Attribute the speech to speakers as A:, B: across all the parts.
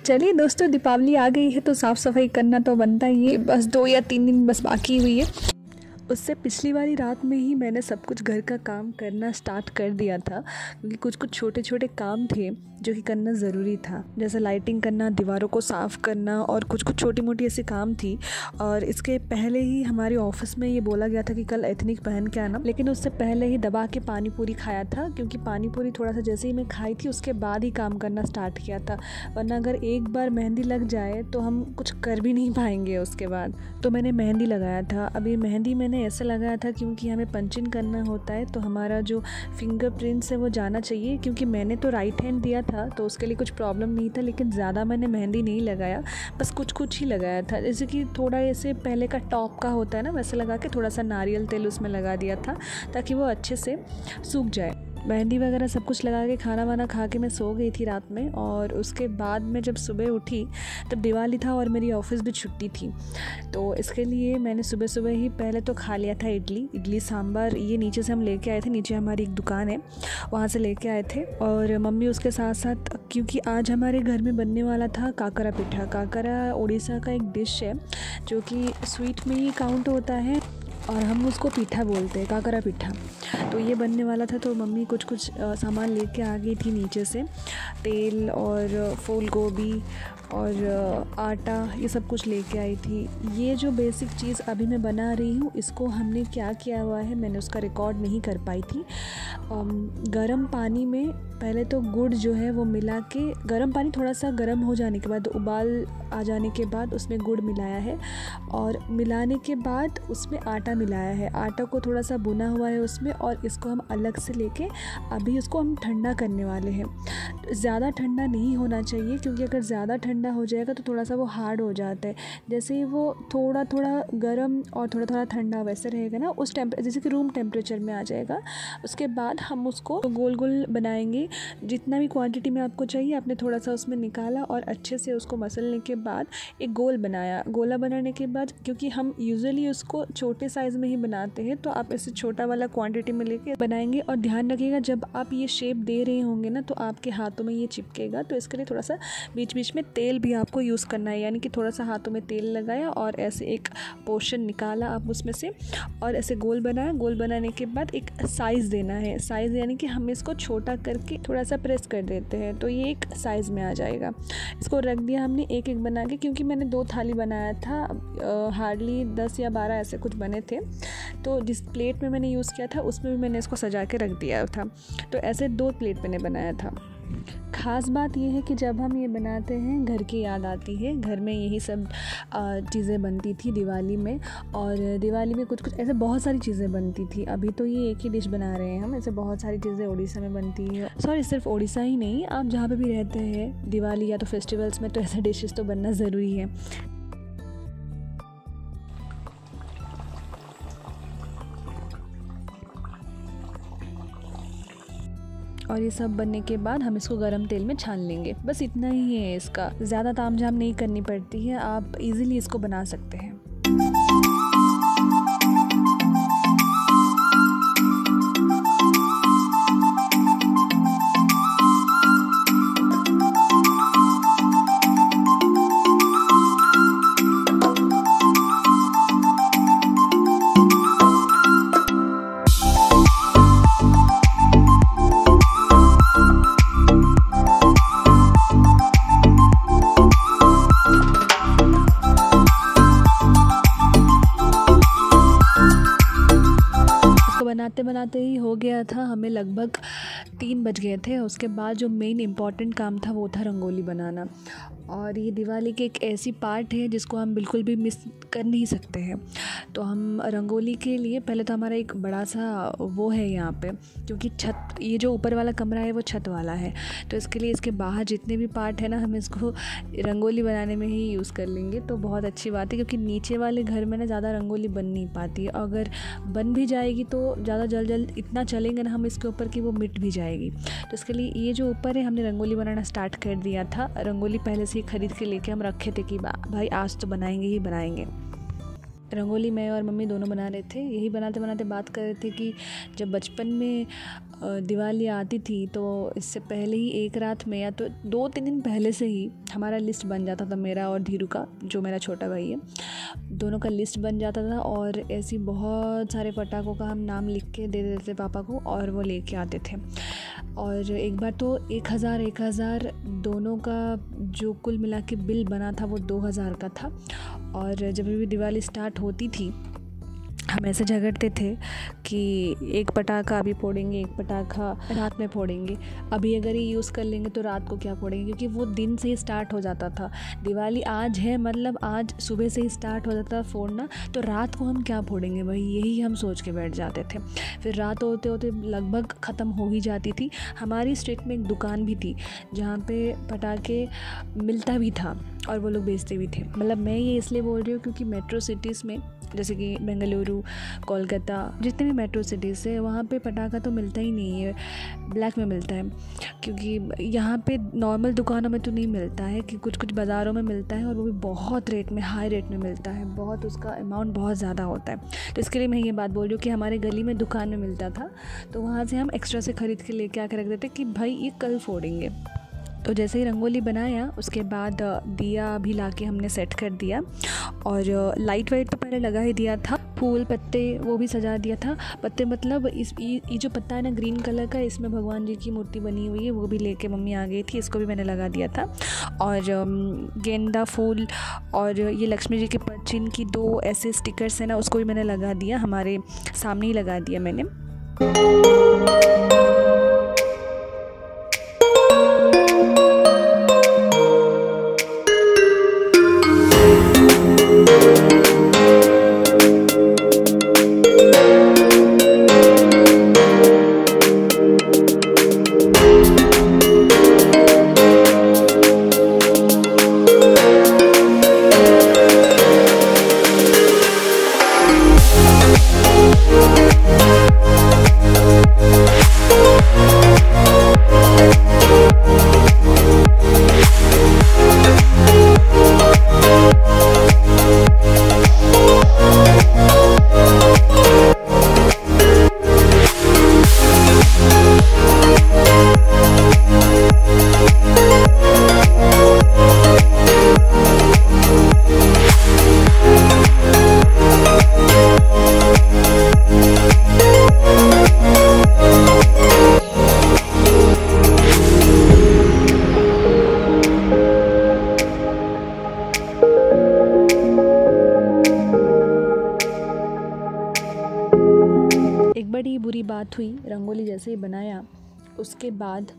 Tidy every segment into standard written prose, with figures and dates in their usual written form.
A: चलिए दोस्तों, दीपावली आ गई है तो साफ़ सफाई करना तो बनता ही है। बस 2 या 3 दिन बस बाकी हुई है। उससे पिछली वाली रात में ही मैंने सब कुछ घर का काम करना स्टार्ट कर दिया था, क्योंकि कुछ कुछ छोटे छोटे काम थे जो कि करना ज़रूरी था, जैसे लाइटिंग करना, दीवारों को साफ़ करना और कुछ कुछ छोटी मोटी ऐसी काम थी। और इसके पहले ही हमारे ऑफिस में ये बोला गया था कि कल एथनिक पहन के आना, लेकिन उससे पहले ही दबा के पानी पूरी खाया था, क्योंकि पानी पूरी थोड़ा सा जैसे ही मैं खाई थी उसके बाद ही काम करना स्टार्ट किया था। वरना अगर एक बार मेहंदी लग जाए तो हम कुछ कर भी नहीं पाएंगे उसके बाद। तो मैंने मेहंदी लगाया था। अभी मेहंदी मैंने ऐसे लगाया था क्योंकि हमें पंच इन करना होता है, तो हमारा जो फिंगरप्रिंट्स है वो जाना चाहिए। क्योंकि मैंने तो राइट हैंड दिया था तो उसके लिए कुछ प्रॉब्लम नहीं था, लेकिन ज़्यादा मैंने मेहंदी नहीं लगाया, बस कुछ कुछ ही लगाया था। जैसे कि थोड़ा ऐसे पहले का टॉप का होता है ना, वैसे लगा के थोड़ा सा नारियल तेल उसमें लगा दिया था ताकि वो अच्छे से सूख जाए। मेहंदी वगैरह सब कुछ लगा के खाना वाना खा के मैं सो गई थी रात में। और उसके बाद मैं जब सुबह उठी तब दिवाली था और मेरी ऑफ़िस भी छुट्टी थी, तो इसके लिए मैंने सुबह सुबह ही पहले तो खा लिया था इडली सांभर। ये नीचे से हम लेके आए थे, नीचे हमारी एक दुकान है, वहाँ से लेके आए थे। और मम्मी उसके साथ साथ, क्योंकि आज हमारे घर में बनने वाला था काकरा पिठा। काकरा उड़ीसा का एक डिश है जो कि स्वीट में ही काउंट होता है और हम उसको पीठा बोलते हैं, काकरा पिठा। तो ये बनने वाला था, तो मम्मी कुछ कुछ सामान लेके आ गई थी नीचे से, तेल और फूल गोभी और आटा, ये सब कुछ लेके आई थी। ये जो बेसिक चीज़ अभी मैं बना रही हूँ, इसको हमने क्या किया हुआ है, मैंने उसका रिकॉर्ड नहीं कर पाई थी। गरम पानी में पहले तो गुड़ जो है वो मिला के, गरम पानी थोड़ा सा गरम हो जाने के बाद, उबाल आ जाने के बाद उसमें गुड़ मिलाया है और मिलाने के बाद उसमें आटा मिलाया है। आटा को थोड़ा सा भुना हुआ है उसमें, और इसको हम अलग से लेके अभी उसको हम ठंडा करने वाले हैं। ज़्यादा ठंडा नहीं होना चाहिए, क्योंकि अगर ज़्यादा ठंडा हो जाएगा तो थोड़ा सा वो हार्ड हो जाता है। जैसे ही वो थोड़ा थोड़ा गर्म और थोड़ा थोड़ा ठंडा वैसे रहेगा ना, उस जैसे कि रूम टेम्परेचर में आ जाएगा, उसके बाद हम उसको गोल गोल बनाएंगे। जितना भी क्वांटिटी में आपको चाहिए आपने थोड़ा सा उसमें निकाला और अच्छे से उसको मसलने के बाद एक गोल बनाया। गोला बनाने के बाद, क्योंकि हम यूजुअली उसको छोटे साइज़ में ही बनाते हैं, तो आप ऐसे छोटा वाला क्वांटिटी में लेके बनाएंगे। और ध्यान रखिएगा जब आप ये शेप दे रहे होंगे ना, तो आपके हाथों में ये चिपकेगा, तो इसके लिए थोड़ा सा बीच बीच में तेल भी आपको यूज़ करना है। यानी कि थोड़ा सा हाथों में तेल लगाया और ऐसे एक पोर्शन निकाला आप उसमें से, और ऐसे गोल बनाया। गोल बनाने के बाद एक साइज़ देना है। साइज़ यानी कि हम इसको छोटा करके थोड़ा सा प्रेस कर देते हैं, तो ये एक साइज़ में आ जाएगा। इसको रख दिया हमने एक एक बना के, क्योंकि मैंने 2 थाली बनाया था, हार्डली 10 या 12 ऐसे कुछ बने थे। तो जिस प्लेट में मैंने यूज़ किया था उसमें भी मैंने इसको सजा के रख दिया था। तो ऐसे 2 प्लेट मैंने बनाया था। ख़ास बात यह है कि जब हम ये बनाते हैं घर की याद आती है। घर में यही सब चीज़ें बनती थी दिवाली में, और दिवाली में कुछ कुछ ऐसे बहुत सारी चीज़ें बनती थी। अभी तो ये एक ही डिश बना रहे हैं हम, ऐसे बहुत सारी चीज़ें उड़ीसा में बनती है। सॉरी, सिर्फ उड़ीसा ही नहीं, आप जहाँ पे भी रहते हैं दिवाली या तो फेस्टिवल्स में, तो ऐसे डिशेस तो बनना ज़रूरी है। और ये सब बनने के बाद हम इसको गरम तेल में छान लेंगे। बस इतना ही है इसका, ज़्यादा तामझाम नहीं करनी पड़ती है, आप इजीली इसको बना सकते हैं। बनाते बनाते ही हो गया था, हमें लगभग 3 बज गए थे। उसके बाद जो मेन इम्पॉर्टेंट काम था वो था रंगोली बनाना। और ये दिवाली की एक ऐसी पार्ट है जिसको हम बिल्कुल भी मिस कर नहीं सकते हैं। तो हम रंगोली के लिए पहले तो हमारा एक बड़ा सा वो है यहाँ पे, क्योंकि छत, ये जो ऊपर वाला कमरा है वो छत वाला है, तो इसके लिए इसके बाहर जितने भी पार्ट है ना, हम इसको रंगोली बनाने में ही यूज़ कर लेंगे। तो बहुत अच्छी बात है, क्योंकि नीचे वाले घर में ना ज़्यादा रंगोली बन नहीं पाती है। अगर बन भी जाएगी तो ज़्यादा जल्द इतना चलेंगे ना हम इसके ऊपर कि वो मिट भी जाएगी। तो इसके लिए ये जो ऊपर है हमने रंगोली बनाना स्टार्ट कर दिया था। रंगोली पहले से ही ख़रीद के लेके हम रखे थे कि भाई आज तो बनाएंगे ही बनाएंगे। रंगोली मैं और मम्मी दोनों बना रहे थे। यही बनाते बनाते बात कर रहे थे कि जब बचपन में दिवाली आती थी तो इससे पहले ही एक रात में या तो 2-3 दिन पहले से ही हमारा लिस्ट बन जाता था, मेरा और धीरू का, जो मेरा छोटा भाई है, दोनों का लिस्ट बन जाता था। और ऐसी बहुत सारे पटाखों का हम नाम लिख के दे देते थे पापा को और वो लेके आते थे। और एक बार तो 1000 दोनों का जो कुल मिला के बिल बना था वो 2000 का था। और जब भी दिवाली स्टार्ट होती थी हम ऐसे झगड़ते थे कि एक पटाखा अभी फोड़ेंगे, एक पटाखा रात में फोड़ेंगे, अभी अगर ये यूज़ कर लेंगे तो रात को क्या फोड़ेंगे, क्योंकि वो दिन से ही स्टार्ट हो जाता था। दिवाली आज है मतलब आज सुबह से ही स्टार्ट हो जाता था फोड़ना, तो रात को हम क्या फोड़ेंगे भाई, यही हम सोच के बैठ जाते थे। फिर रात होते होते लगभग ख़त्म हो ही जाती थी। हमारी स्ट्रीट में एक दुकान भी थी जहाँ पे पटाखे मिलता भी था और वो लोग बेचते भी थे। मतलब मैं ये इसलिए बोल रही हूँ क्योंकि मेट्रो सिटीज़ में जैसे कि बेंगलुरु, कोलकाता, जितने भी मेट्रो सिटीज़ है वहाँ पे पटाखा तो मिलता ही नहीं है, ब्लैक में मिलता है। क्योंकि यहाँ पे नॉर्मल दुकानों में तो नहीं मिलता है, कि कुछ कुछ बाज़ारों में मिलता है और वो भी बहुत रेट में, हाई रेट में मिलता है, बहुत उसका अमाउंट बहुत ज़्यादा होता है। तो इसके लिए मैं ये बात बोल रही हूँ कि हमारे गली में दुकान में मिलता था तो वहाँ से हम एक्स्ट्रा से ख़रीद के लेके आकर रख देते कि भाई ये कल फोड़ेंगे। तो जैसे ही रंगोली बनाया उसके बाद दिया भी लाके हमने सेट कर दिया और लाइट वाइट तो पहले लगा ही दिया था, फूल पत्ते वो भी सजा दिया था। पत्ते मतलब ये जो पत्ता है ना ग्रीन कलर का, इसमें भगवान जी की मूर्ति बनी हुई है, वो भी लेके मम्मी आ गई थी, इसको भी मैंने लगा दिया था। और गेंदा फूल और ये लक्ष्मी जी के परचिन की 2 ऐसे स्टिकर्स हैं ना, उसको भी मैंने लगा दिया, हमारे सामने ही लगा दिया मैंने। एक बड़ी बुरी बात हुई, रंगोली जैसे ही बनाया उसके बाद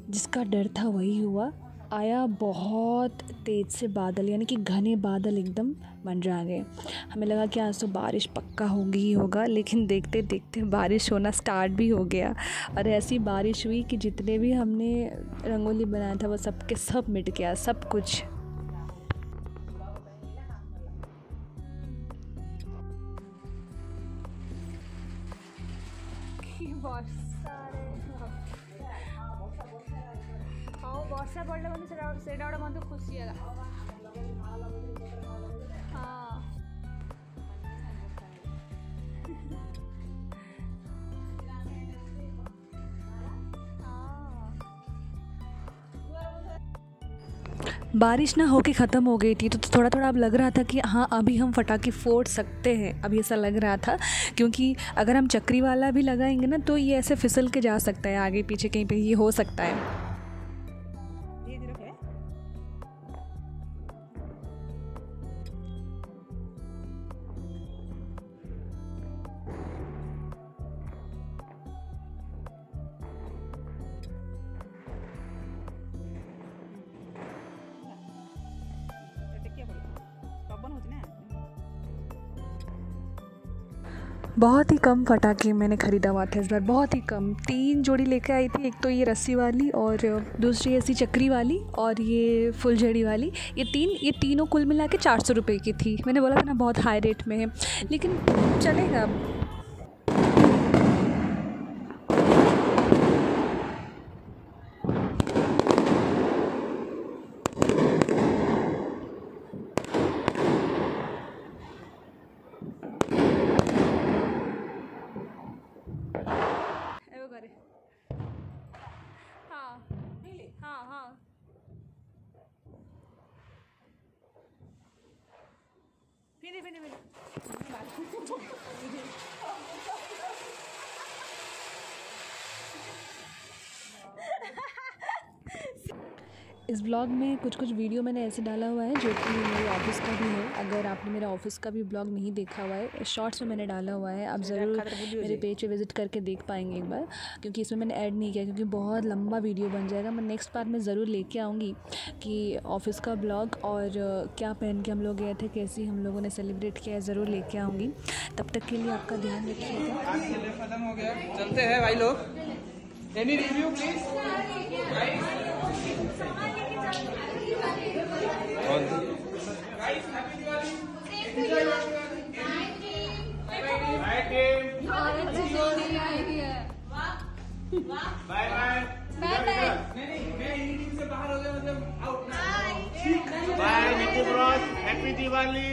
A: जिसका डर था वही हुआ। आया बहुत तेज़ से बादल, यानी कि घने बादल एकदम मंडरा गए। हमें लगा कि आज तो बारिश पक्का होगी ही होगा, लेकिन देखते देखते बारिश होना स्टार्ट भी हो गया। और ऐसी बारिश हुई कि जितने भी हमने रंगोली बनाया था वो सब के सब मिट गया, सब कुछ। ବର୍ଷା ପଡ଼ିଲେ ମାନେ ସେଇଟା ଗୋଟେ ମୋତେ ଖୁସି ହେଲା। बारिश ना होके ख़त्म हो गई थी तो थोड़ा थोड़ा अब लग रहा था कि हाँ अभी हम पटाखे फोड़ सकते हैं, अभी ऐसा लग रहा था। क्योंकि अगर हम चक्री वाला भी लगाएंगे ना तो ये ऐसे फिसल के जा सकता है, आगे पीछे कहीं पे ये हो सकता है। बहुत ही कम पटाखे मैंने ख़रीदा हुआ था इस बार, बहुत ही कम। 3 जोड़ी लेकर आई थी, एक तो ये रस्सी वाली और दूसरी ऐसी चक्री वाली और ये फुलझड़ी वाली। ये तीनों कुल मिला के 400 रुपये की थी। मैंने बोला था ना बहुत हाई रेट में है, लेकिन चलेगा। इस ब्लॉग में कुछ वीडियो मैंने ऐसे डाला हुआ है जो कि मेरे ऑफिस का भी है। अगर आपने मेरा ऑफिस का भी ब्लॉग नहीं देखा हुआ है, शॉर्ट्स में मैंने डाला हुआ है, आप ज़रूर मेरे पेज पे विज़िट करके देख पाएंगे एक बार, क्योंकि इसमें मैंने ऐड नहीं किया क्योंकि बहुत लंबा वीडियो बन जाएगा। मैं नेक्स्ट पार्ट में ज़रूर लेके आऊँगी कि ऑफिस का ब्लॉग और क्या पहन के हम लोग गए थे, कैसे हम लोगों ने सेलिब्रेट किया, ज़रूर लेके आऊँगी। तब तक के लिए आपका ध्यान रखिएगा।
B: खत्म हो गया, चलते हैं भाई लोग। Any review please. Bye bye bye. मैं मीटिंग से बाहर हो गया, मतलब out. Bye Niku bros, happy Diwali.